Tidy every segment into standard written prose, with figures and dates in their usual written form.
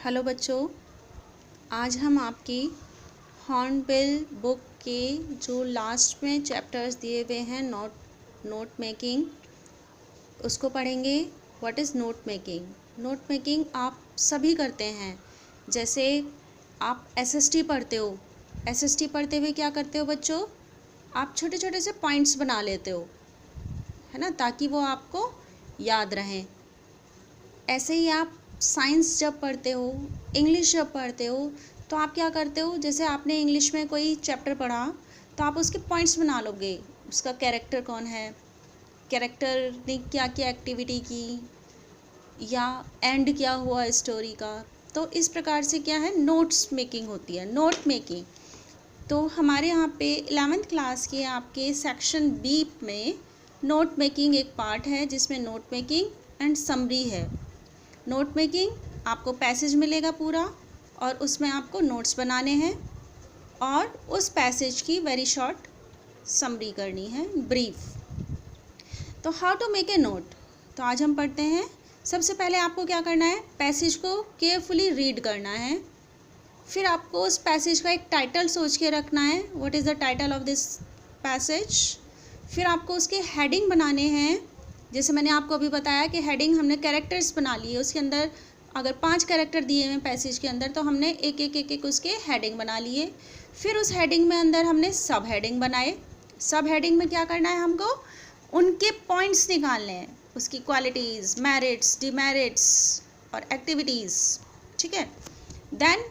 Hello बच्चों, आज हम आपकी हॉर्नबिल बुक के जो लास्ट में चैप्टर्स दिए हुए हैं नोट मेकिंग उसको पढ़ेंगे। What is note making? Note making आप सभी करते हैं। जैसे आप एसएसटी पढ़ते हो, एसएसटी पढ़ते हुए क्या करते हो बच्चों? आप छोटे छोटे से पॉइंट्स बना लेते हो, है ना, ताकि वो आपको याद रहें। ऐसे ही आप साइंस जब पढ़ते हो, इंग्लिश जब पढ़ते हो, तो आप क्या करते हो? जैसे आपने इंग्लिश में कोई चैप्टर पढ़ा तो आप उसके पॉइंट्स बना लोगे। उसका कैरेक्टर कौन है, कैरेक्टर ने क्या क्या एक्टिविटी की, या एंड क्या हुआ स्टोरी का। तो इस प्रकार से क्या है, नोट्स मेकिंग होती है, नोट मेकिंग। तो हमारे यहाँ पे 11th क्लास के आपके सेक्शन बी में नोट मेकिंग एक पार्ट है, जिसमें नोट मेकिंग एंड समरी है। नोट मेकिंग, आपको पैसेज मिलेगा पूरा और उसमें आपको नोट्स बनाने हैं और उस पैसेज की वेरी शॉर्ट समरी करनी है, ब्रीफ। तो how to make a note, तो आज हम पढ़ते हैं। सबसे पहले आपको क्या करना है, पैसेज को केयरफुली रीड करना है। फिर आपको उस पैसेज का एक टाइटल सोच के रखना है, what is the title of this passage. फिर आपको उसके हेडिंग बनाने हैं। जैसे मैंने आपको अभी बताया कि हेडिंग हमने कैरेक्टर्स बना लिए, उसके अंदर अगर 5 कैरेक्टर दिए हुए पैसेज के अंदर तो हमने एक उसके हेडिंग बना लिए। फिर उस हेडिंग में अंदर हमने सब हेडिंग बनाए। सब हेडिंग में क्या करना है, हमको उनके पॉइंट्स निकालने हैं, उसकी क्वालिटीज़, मेरिट्स, डिमेरिट्स और एक्टिविटीज़, ठीक है। देन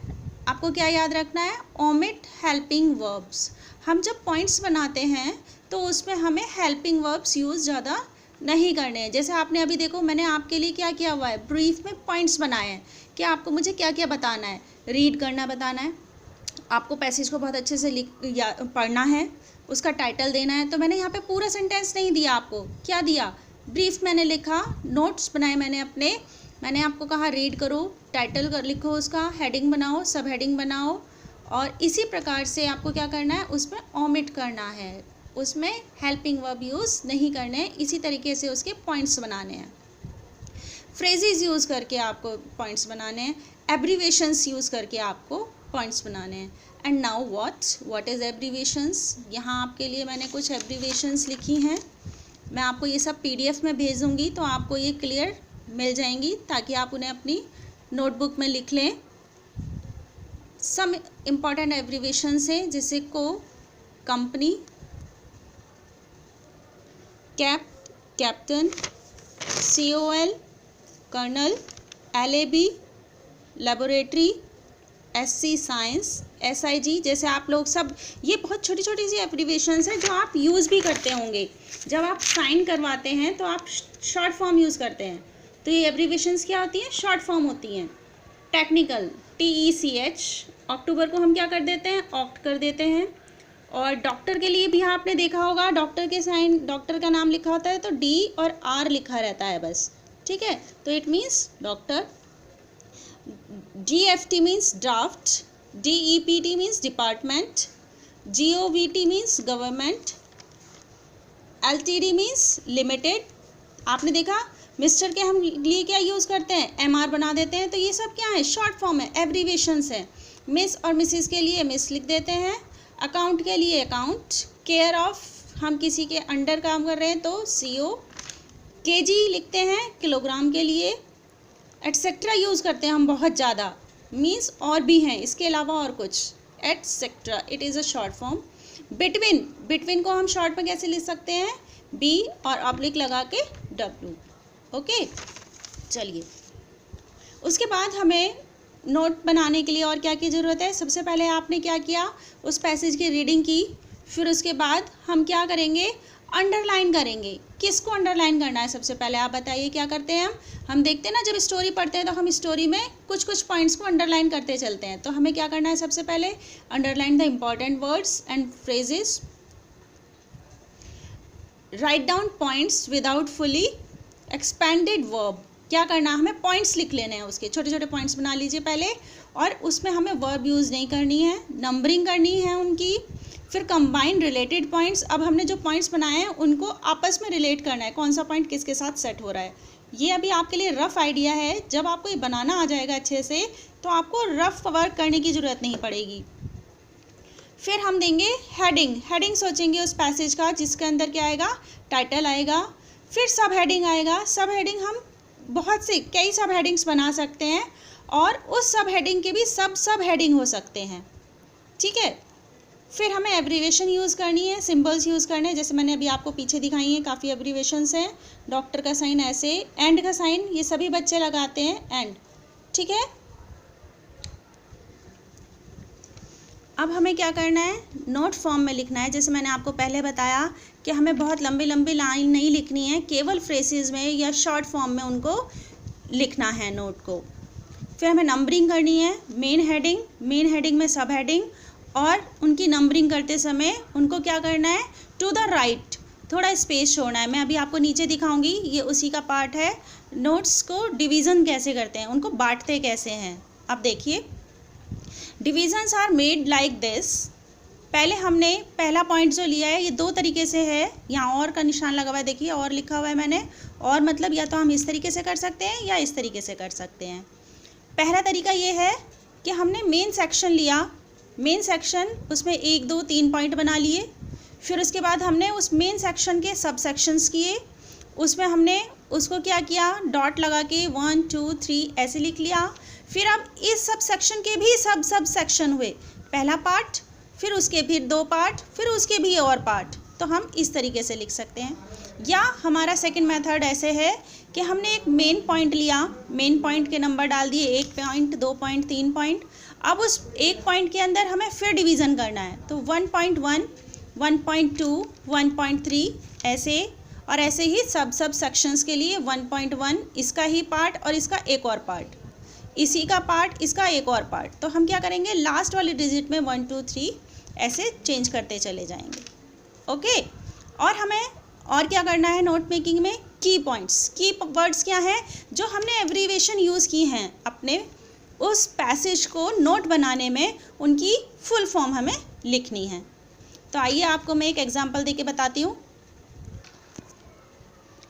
आपको क्या याद रखना है, ओमिट हेल्पिंग वर्ब्स। हम जब पॉइंट्स बनाते हैं तो उसमें हमें हेल्पिंग वर्ब्स यूज़ ज़्यादा नहीं करने हैं। जैसे आपने अभी देखो, मैंने आपके लिए क्या किया हुआ है, ब्रीफ में पॉइंट्स बनाए हैं कि आपको मुझे क्या क्या बताना है। रीड करना बताना है, आपको पैसेज को बहुत अच्छे से पढ़ना है, उसका टाइटल देना है। तो मैंने यहाँ पे पूरा सेंटेंस नहीं दिया आपको, क्या दिया, ब्रीफ मैंने लिखा, नोट्स बनाए मैंने आपको कहा रीड करो, टाइटल कर लिखो, उसका हेडिंग बनाओ, सब हेडिंग बनाओ। और इसी प्रकार से आपको क्या करना है, उसमें ओमिट करना है, उसमें हेल्पिंग वर्ब यूज़ नहीं करने हैं। इसी तरीके से उसके पॉइंट्स बनाने हैं। फ्रेजेस यूज़ करके आपको पॉइंट्स बनाने हैं, एब्रीवेशंस यूज़ करके आपको पॉइंट्स बनाने हैं। And now what is abbreviations. यहाँ आपके लिए मैंने कुछ एब्रीवेशंस लिखी हैं। मैं आपको ये सब PDF में भेजूँगी तो आपको ये क्लियर मिल जाएंगी, ताकि आप उन्हें अपनी नोटबुक में लिख लें। सम इम्पॉर्टेंट एब्रीवेशंस हैं, जैसे co, company, cap, captain, COL, colonel, LAB, laboratory, SC science, SIG। जैसे आप लोग सब, ये बहुत छोटी छोटी सी एब्रीवेशंस हैं जो आप यूज़ भी करते होंगे। जब आप साइन करवाते हैं तो आप शॉर्ट फॉर्म यूज़ करते हैं, तो ये एब्रीवेशंस क्या होती हैं, शॉर्ट फॉर्म होती हैं। टेक्निकल, TECH, अक्टूबर को हम क्या कर देते हैं, ऑक्ट कर देते हैं। और डॉक्टर के लिए भी आपने देखा होगा, डॉक्टर के साइन, डॉक्टर का नाम लिखा होता है तो D और R लिखा रहता है बस, ठीक है। तो it means doctor. DFT means draft, DEPT means department, GOVT means government, LTD means limited. आपने देखा मिस्टर के हम लिए क्या यूज़ करते हैं, MR बना देते हैं। तो ये सब क्या है, शॉर्ट फॉर्म है, एब्रीवेशंस है। मिस और मिसिस के लिए मिस लिख देते हैं, अकाउंट के लिए अकाउंट, केयर ऑफ, हम किसी के अंडर काम कर रहे हैं तो CO, KG लिखते हैं किलोग्राम के लिए, एटसेट्रा यूज़ करते हैं हम बहुत ज़्यादा, मीन्स और भी हैं इसके अलावा और कुछ, etcetera, it is a short form. Between को हम शॉर्ट में कैसे लिख सकते हैं, B और ऑब्लिक लगा के W, ओके। चलिए, उसके बाद हमें नोट बनाने के लिए और क्या की ज़रूरत है। सबसे पहले आपने क्या किया, उस पैसेज की रीडिंग की। फिर उसके बाद हम क्या करेंगे, अंडरलाइन करेंगे। किसको अंडरलाइन करना है, सबसे पहले आप बताइए क्या करते हैं हम देखते हैं ना, जब स्टोरी पढ़ते हैं तो हम स्टोरी में कुछ कुछ पॉइंट्स को अंडरलाइन करते चलते हैं। तो हमें क्या करना है, सबसे पहले underline the important words and phrases, write down points without fully expanded verb. क्या करना, हमें पॉइंट्स लिख लेने हैं, उसके छोटे छोटे पॉइंट्स बना लीजिए पहले, और उसमें हमें वर्ब यूज़ नहीं करनी है, नंबरिंग करनी है उनकी। फिर कंबाइन रिलेटेड पॉइंट्स, अब हमने जो पॉइंट्स बनाए हैं उनको आपस में रिलेट करना है, कौन सा पॉइंट किसके साथ सेट हो रहा है। ये अभी आपके लिए रफ़ आइडिया है, जब आपको ये बनाना आ जाएगा अच्छे से तो आपको रफ़ वर्क करने की ज़रूरत नहीं पड़ेगी। फिर हम देंगे हेडिंग। हेडिंग सोचेंगे उस पैसेज का जिसके अंदर क्या आएगा, टाइटल आएगा। फिर सब हेडिंग आएगा। सब हेडिंग हम बहुत सी कई सब हेडिंग्स बना सकते हैं और उस सब हेडिंग के भी सब हेडिंग हो सकते हैं, ठीक है। फिर हमें एब्रीवेशन यूज़ करनी है, सिंबल्स यूज़ करने हैं, जैसे मैंने अभी आपको पीछे दिखाई हैं काफ़ी एब्रीवेशंस हैं। डॉक्टर का साइन ऐसे, एंड का साइन ये सभी बच्चे लगाते हैं, एंड, ठीक है। अब हमें क्या करना है, नोट फॉर्म में लिखना है। जैसे मैंने आपको पहले बताया कि हमें बहुत लंबी लंबी लाइन नहीं लिखनी है, केवल फ्रेसेस में या शॉर्ट फॉर्म में उनको लिखना है नोट को। फिर हमें नंबरिंग करनी है, मेन हेडिंग में सब हेडिंग, और उनकी नंबरिंग करते समय उनको क्या करना है, टू द राइट थोड़ा स्पेस छोड़ना है। मैं अभी आपको नीचे दिखाऊंगी, ये उसी का पार्ट है। नोट्स को डिवीज़न कैसे करते हैं, उनको बांटते कैसे हैं। अब देखिए, divisions are made like this. पहले हमने पहला पॉइंट जो लिया है ये दो तरीके से है, यहाँ और का निशान लगा हुआ है, देखिए और लिखा हुआ है मैंने। और मतलब या तो हम इस तरीके से कर सकते हैं या इस तरीके से कर सकते हैं। पहला तरीका ये है कि हमने मेन सेक्शन लिया, मेन सेक्शन उसमें 1 2 3 पॉइंट बना लिए। फिर उसके बाद हमने उस मेन सेक्शन के सब सेक्शंस किए, उसमें हमने उसको क्या किया, डॉट लगा के 1 2 3 ऐसे लिख लिया। फिर अब इस सब सेक्शन के भी सब सेक्शन हुए, पहला पार्ट, फिर उसके फिर 2 पार्ट, फिर उसके भी और पार्ट। तो हम इस तरीके से लिख सकते हैं। या हमारा सेकंड मेथड ऐसे है कि हमने एक मेन पॉइंट लिया, मेन पॉइंट के नंबर डाल दिए, 1 पॉइंट 2 पॉइंट 3 पॉइंट। अब उस एक पॉइंट के अंदर हमें फिर डिवीज़न करना है, तो 1.1 1.2 1.3 ऐसे, और ऐसे ही सब सेक्शंस के लिए 1.1 इसका ही पार्ट और इसका एक और पार्ट, इसी का पार्ट इसका एक और पार्ट। तो हम क्या करेंगे, लास्ट वाले डिजिट में 1 2 3 ऐसे चेंज करते चले जाएंगे, ओके। और हमें और क्या करना है नोट मेकिंग में, की पॉइंट्स, की वर्ड्स क्या हैं जो हमने एब्रीवेशन यूज़ की हैं अपने उस पैसेज को नोट बनाने में, उनकी फुल फॉर्म हमें लिखनी है। तो आइए आपको मैं एक एग्जांपल देके बताती हूँ।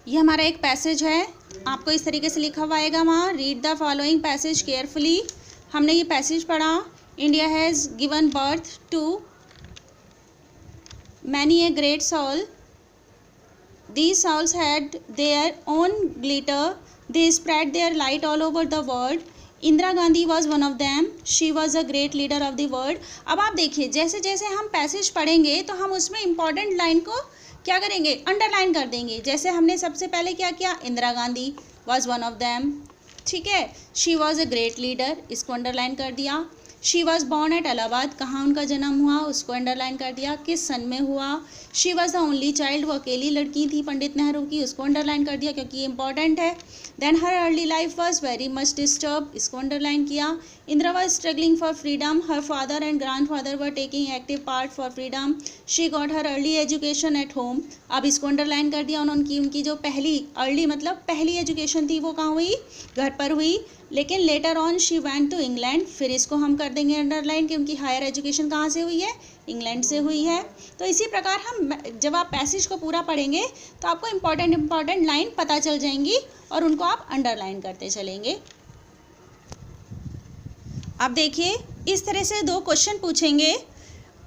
ये हमारा एक पैसेज है, आपको इस तरीके से लिखा हुआ आएगा वहाँ, read the following passage carefully. हमने ये पैसेज पढ़ा, India has given birth to many a great soul. These souls had their own glitter. They spread their light all over the world. Indira Gandhi was one of them, she was a great leader of the world. अब आप देखिए, जैसे जैसे हम passage पढ़ेंगे तो हम उसमें इंपॉर्टेंट लाइन को क्या करेंगे, अंडरलाइन कर देंगे। जैसे हमने सबसे पहले क्या किया, Indira Gandhi was one of them, ठीक है। She was a great leader, इसको अंडरलाइन कर दिया। She was born at Allahabad, कहाँ उनका जन्म हुआ उसको अंडरलाइन कर दिया, किस सन में हुआ। She was the only child, वो अकेली लड़की थी पंडित नेहरू की, उसको अंडरलाइन कर दिया क्योंकि ये इंपॉर्टेंट है। Then her early life was very much disturb, इसको अंडरलाइन किया। Indira was struggling for freedom, her father and grand father were taking active part for freedom. She got her early education at home, अब इसको underline कर दिया। उनकी जो पहली early मतलब पहली एजुकेशन थी वो कहाँ हुई, घर पर हुई। लेकिन later on she went to England, फिर इसको हम कर देंगे अंडरलाइन कि उनकी हायर एजुकेशन कहाँ से हुई है, इंग्लैंड से हुई है। तो इसी प्रकार हम जब आप पैसेज को पूरा पढ़ेंगे तो आपको इम्पॉर्टेंट लाइन पता चल जाएंगी और उनको आप अंडरलाइन करते चलेंगे। अब देखिए, इस तरह से 2 क्वेश्चन पूछेंगे।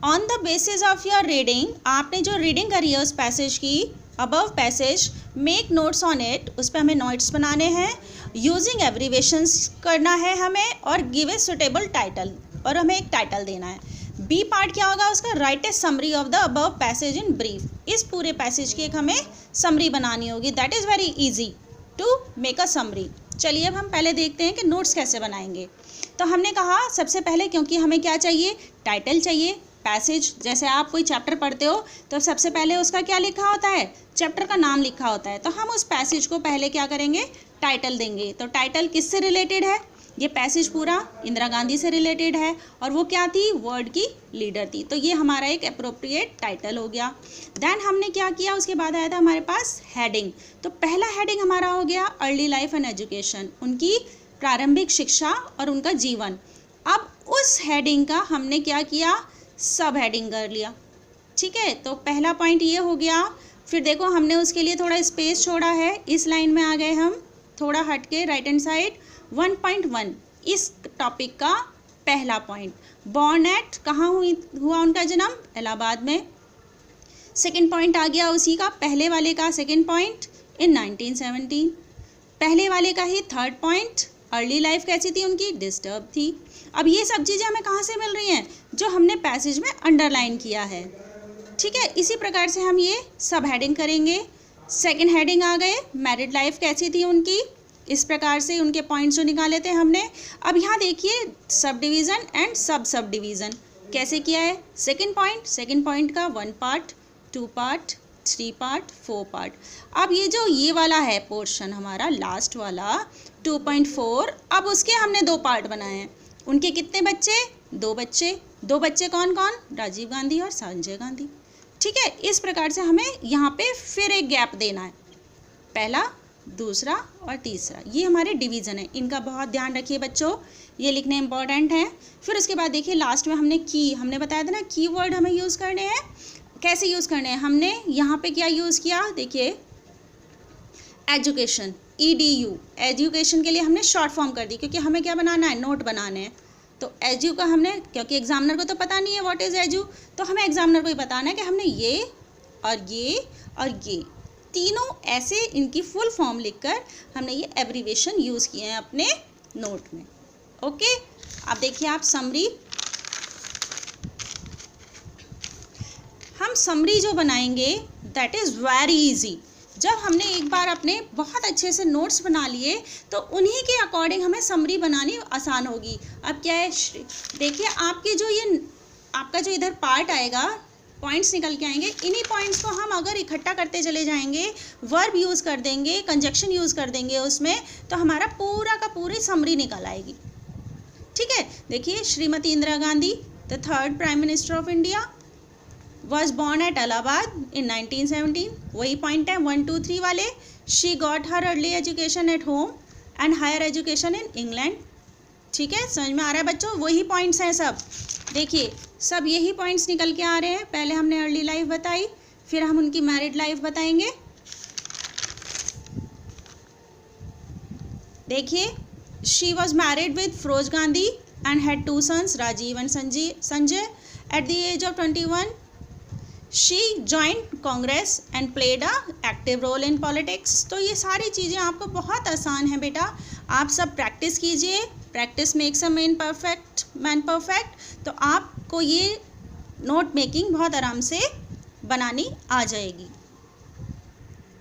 On the basis of your reading, आपने जो रीडिंग करी है उस पैसेज की, above passage, make notes on it, उस पर हमें नोट्स बनाने हैं। यूजिंग एब्रीवेशंस करना है हमें, और गिव ए सुटेबल टाइटल, और हमें एक टाइटल देना है। बी पार्ट क्या होगा उसका, write a summary of the above passage in brief. इस पूरे पैसेज की एक हमें समरी बनानी होगी। That is very easy to make a summary. चलिए अब हम पहले देखते हैं कि नोट्स कैसे बनाएंगे। तो हमने कहा सबसे पहले, क्योंकि हमें क्या चाहिए, टाइटल चाहिए। पैसेज, जैसे आप कोई चैप्टर पढ़ते हो तो सबसे पहले उसका क्या लिखा होता है, चैप्टर का नाम लिखा होता है। तो हम उस पैसेज को पहले क्या करेंगे, टाइटल देंगे। तो टाइटल किससे रिलेटेड है, ये पैसेज पूरा इंदिरा गांधी से रिलेटेड है, और वो क्या थी, वर्ल्ड की लीडर थी। तो ये हमारा एक अप्रोप्रिएट टाइटल हो गया। देन हमने क्या किया, उसके बाद आया था हमारे पास हेडिंग। तो पहला हेडिंग हमारा हो गया अर्ली लाइफ एंड एजुकेशन, उनकी प्रारंभिक शिक्षा और उनका जीवन। अब उस हेडिंग का हमने क्या किया, सब हेडिंग कर लिया, ठीक है। तो पहला पॉइंट ये हो गया। फिर देखो हमने उसके लिए थोड़ा स्पेस छोड़ा है, इस लाइन में आ गए हम, थोड़ा हट के राइट हैंड साइड 1.1 इस टॉपिक का पहला पॉइंट, बॉर्न एट, कहाँ हुआ उनका जन्म, इलाहाबाद में। सेकंड पॉइंट आ गया उसी का, पहले वाले का सेकंड पॉइंट, इन 1917। पहले वाले का ही थर्ड पॉइंट, अर्ली लाइफ कैसी थी उनकी, डिस्टर्ब थी। अब ये सब चीज़ें हमें कहाँ से मिल रही हैं, जो हमने पैसेज में अंडरलाइन किया है, ठीक है। इसी प्रकार से हम ये सब हेडिंग करेंगे। सेकंड हेडिंग आ गए, मैरिड लाइफ कैसी थी उनकी, इस प्रकार से उनके पॉइंट्स जो निकाले थे हमने। अब यहाँ देखिए sub division and sub division कैसे किया है। सेकंड पॉइंट का 1 पार्ट, 2 पार्ट, 3 पार्ट, 4 पार्ट। अब ये वाला है पोर्शन हमारा लास्ट वाला 2.4, अब उसके हमने 2 पार्ट बनाए हैं। उनके कितने बच्चे, 2 बच्चे। 2 बच्चे कौन कौन, राजीव गांधी और संजय गांधी, ठीक है। इस प्रकार से हमें यहाँ पे फिर एक गैप देना है, पहला, दूसरा और तीसरा, ये हमारे डिवीज़न है। इनका बहुत ध्यान रखिए बच्चों, ये लिखने इंपॉर्टेंट है। फिर उसके बाद देखिए लास्ट में हमने बताया था ना कीवर्ड हमें यूज़ करने हैं। कैसे यूज़ करने हैं, हमने यहाँ पे क्या यूज़ किया, देखिए एजुकेशन, EDU, एजुकेशन के लिए हमने शॉर्ट फॉर्म कर दी, क्योंकि हमें क्या बनाना है, नोट बनाने हैं। तो एजू का हमने, क्योंकि एग्जामिनर को तो पता नहीं है व्हाट इज़ एजू, तो हमें एग्जामिनर को ही बताना है कि हमने ये और ये तीनों ऐसे इनकी फुल फॉर्म लिखकर हमने ये एब्रीविएशन यूज़ किए हैं अपने नोट में। ओके, अब देखिए आप समरी, हम समरी जो बनाएंगे दैट इज़ वेरी इजी। जब हमने एक बार अपने बहुत अच्छे से नोट्स बना लिए तो उन्हीं के अकॉर्डिंग हमें समरी बनानी आसान होगी। अब क्या है, देखिए आपका जो इधर पार्ट आएगा, पॉइंट्स निकल के आएंगे, इन्हीं पॉइंट्स को हम अगर इकट्ठा करते चले जाएंगे, वर्ब यूज़ कर देंगे, कंजक्शन यूज़ कर देंगे उसमें, तो हमारा पूरा का पूरी समरी निकल आएगी, ठीक है। देखिए Shrimati Indira Gandhi, the 3rd prime minister of India, was born at Allahabad in 1917, वही पॉइंट है 1, 2, 3 वाले। She got her early education at home and higher education in England, ठीक है, समझ में आ रहा है बच्चों, वही पॉइंट्स हैं सब। देखिए सब यही पॉइंट्स निकल के आ रहे हैं। पहले हमने अर्ली लाइफ बताई, फिर हम उनकी मैरिड लाइफ बताएंगे। देखिए she was married with Firoz Gandhi and had 2 sons, Rajiv and Sanjay. At the age of 21 she joined Congress and played a active role in politics. तो ये सारी चीज़ें आपको बहुत आसान है बेटा, आप सब प्रैक्टिस कीजिए। Practice makes a man perfect. तो आपको ये नोट मेकिंग बहुत आराम से बनानी आ जाएगी।